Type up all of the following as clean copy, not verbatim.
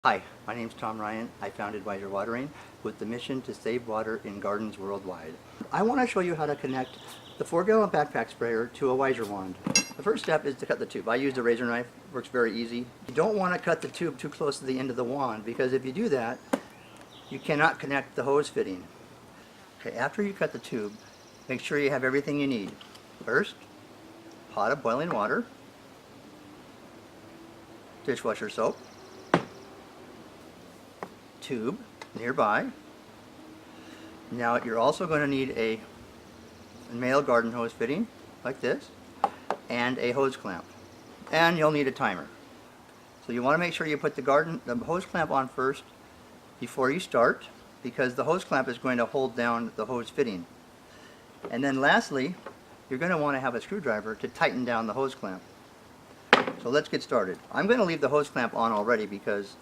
Hi, my name is Tom Ryan. I founded WiserWatering with the mission to save water in gardens worldwide. I want to show you how to connect the 4-gallon backpack sprayer to a WiserWand. The first step is to cut the tube. I used a razor knife, works very easy. You don't want to cut the tube too close to the end of the wand because if you do that, you cannot connect the hose fitting. Okay, after you cut the tube, make sure you have everything you need. First, pot of boiling water, dishwasher soap, tube nearby. Now you're also going to need a male garden hose fitting like this and a hose clamp, and you'll need a timer. So you want to make sure you put the hose clamp on first before you start, because the hose clamp is going to hold down the hose fitting. And then lastly, you're going to want to have a screwdriver to tighten down the hose clamp. So let's get started. I'm going to leave the hose clamp on already because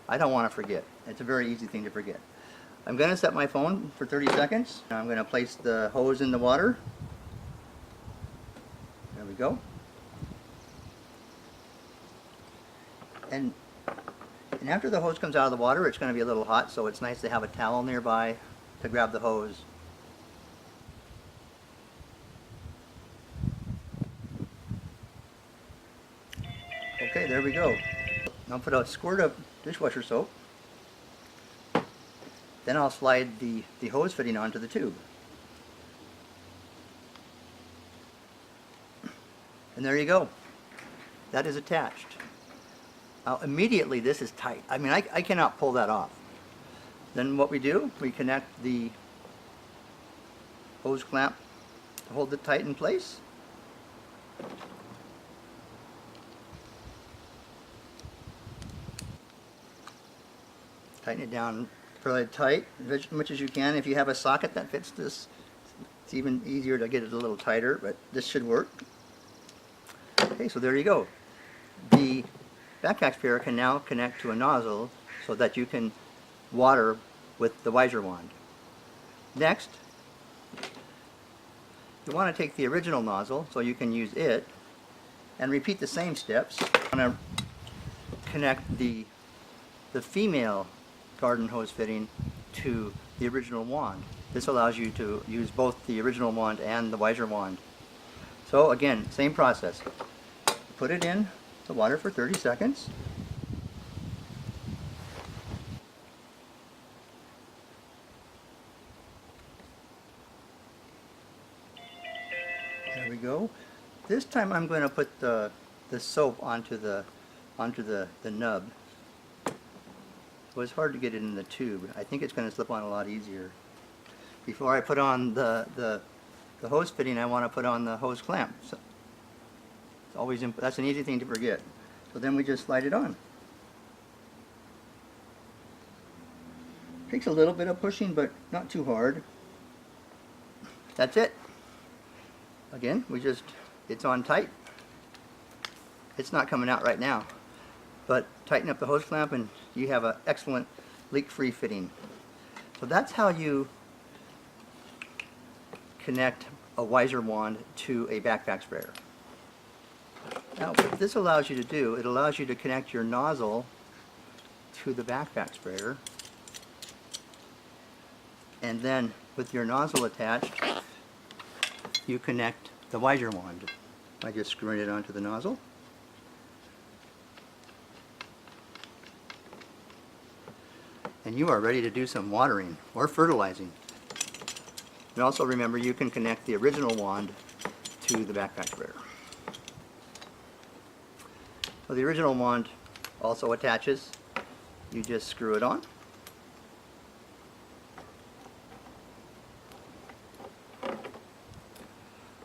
I don't want to forget. It's a very easy thing to forget. I'm going to set my phone for 30 seconds. Now I'm going to place the hose in the water. There we go. And after the hose comes out of the water, it's going to be a little hot, so it's nice to have a towel nearby to grab the hose. Okay, there we go. I'll put a squirt of dishwasher soap. Then I'll slide the hose fitting onto the tube. And there you go. That is attached. Now immediately this is tight. I mean, I cannot pull that off. Then what we do, we connect the hose clamp to hold it tight in place. Tighten it down fairly tight, as much as you can. If you have a socket that fits this, it's even easier to get it a little tighter, but this should work. Okay, so there you go. The backpack sprayer can now connect to a nozzle so that you can water with the WiserWand. Next, you want to take the original nozzle so you can use it and repeat the same steps. You want to connect the female garden hose fitting to the original wand. This allows you to use both the original wand and the WiserWand. So again, same process. Put it in the water for 30 seconds. There we go. This time I'm going to put the soap onto the nub. It was hard to get it in the tube. I think it's going to slip on a lot easier. Before I put on the hose fitting, I want to put on the hose clamp. So it's always that's an easy thing to forget. So then we just slide it on. Takes a little bit of pushing, but not too hard. That's it. Again, it's on tight. It's not coming out right now. But tighten up the hose clamp and you have an excellent leak-free fitting. So that's how you connect a WiserWand to a backpack sprayer. Now what this allows you to do, it allows you to connect your nozzle to the backpack sprayer, and then with your nozzle attached you connect the WiserWand by just screwing it onto the nozzle. And you are ready to do some watering or fertilizing. And also remember, you can connect the original wand to the backpack sprayer. So the original wand also attaches. You just screw it on.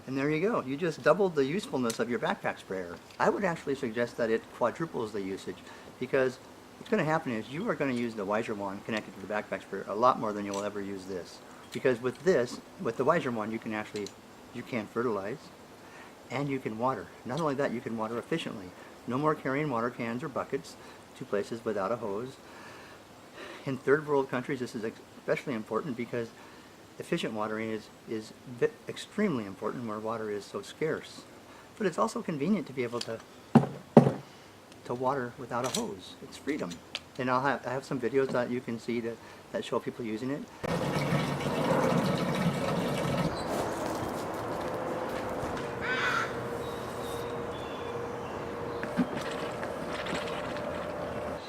And there you go. You just doubled the usefulness of your backpack sprayer. I would actually suggest that it quadruples the usage, because what's going to happen is you are going to use the WiserWand connected to the backpack sprayer a lot more than you'll ever use this. Because with the WiserWand, you can fertilize and you can water. Not only that, you can water efficiently. No more carrying water cans or buckets to places without a hose. In third world countries, this is especially important because efficient watering is extremely important where water is so scarce. But it's also convenient to be able to water without a hose. It's freedom. And I have some videos that you can see that show people using it.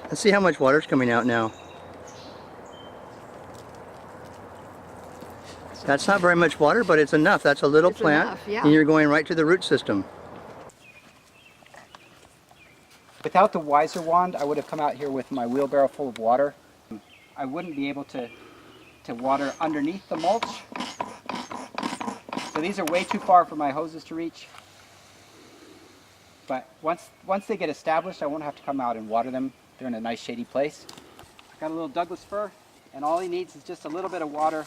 Let's see how much water's coming out now. That's not very much water, but it's enough. That's a little plant, enough, yeah. And you're going right to the root system. Without the WiserWand, I would have come out here with my wheelbarrow full of water. I wouldn't be able to water underneath the mulch. So these are way too far for my hoses to reach. But once they get established, I won't have to come out and water them. They're in a nice shady place. I got a little Douglas fir, and all he needs is just a little bit of water.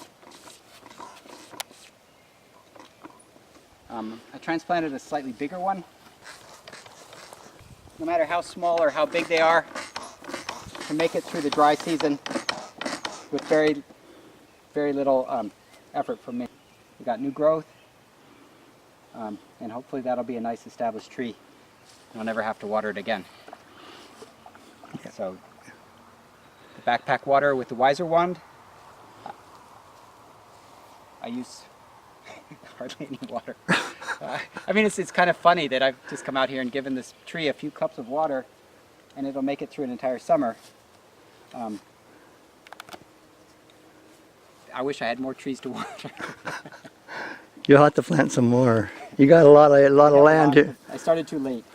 I transplanted a slightly bigger one. No matter how small or how big they are, can make it through the dry season with very, very little effort from me. We got new growth, and hopefully that'll be a nice established tree. I'll never have to water it again. Yeah. So, the backpack water with the WiserWand, I use hardly any water. I mean, it's kind of funny that I've just come out here and given this tree a few cups of water, and it'll make it through an entire summer. I wish I had more trees to water. You'll have to plant some more. You got a lot of land here. I started too late.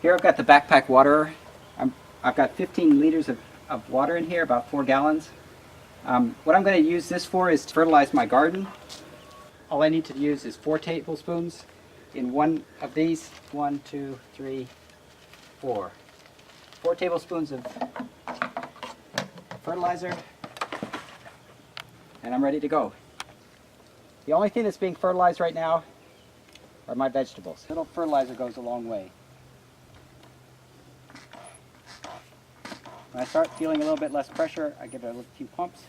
Here I've got the backpack water. I've got 15 liters of water in here, about 4 gallons. What I'm going to use this for is to fertilize my garden. All I need to use is 4 tablespoons in one of these. 1, 2, 3, 4. 4 tablespoons of fertilizer, and I'm ready to go. The only thing that's being fertilized right now are my vegetables. Little fertilizer goes a long way. When I start feeling a little bit less pressure, I give it a few pumps.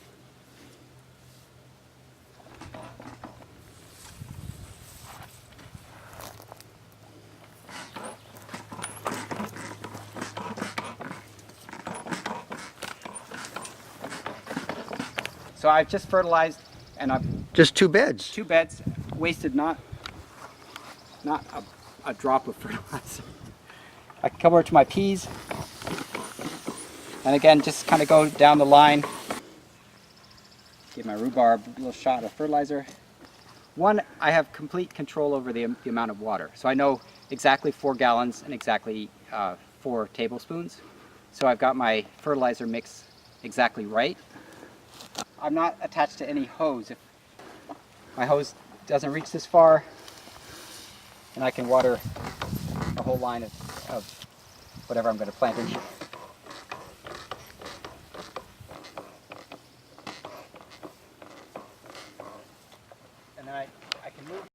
So I've just fertilized, and I've Just 2 beds. 2 beds, wasted not a drop of fertilizer. I come over to my peas, and again, just kind of go down the line. Give my rhubarb a little shot of fertilizer. One, I have complete control over the amount of water. So I know exactly 4 gallons and exactly 4 tablespoons. So I've got my fertilizer mix exactly right. I'm not attached to any hose. If my hose doesn't reach this far, and I can water a whole line of whatever I'm going to plant in here.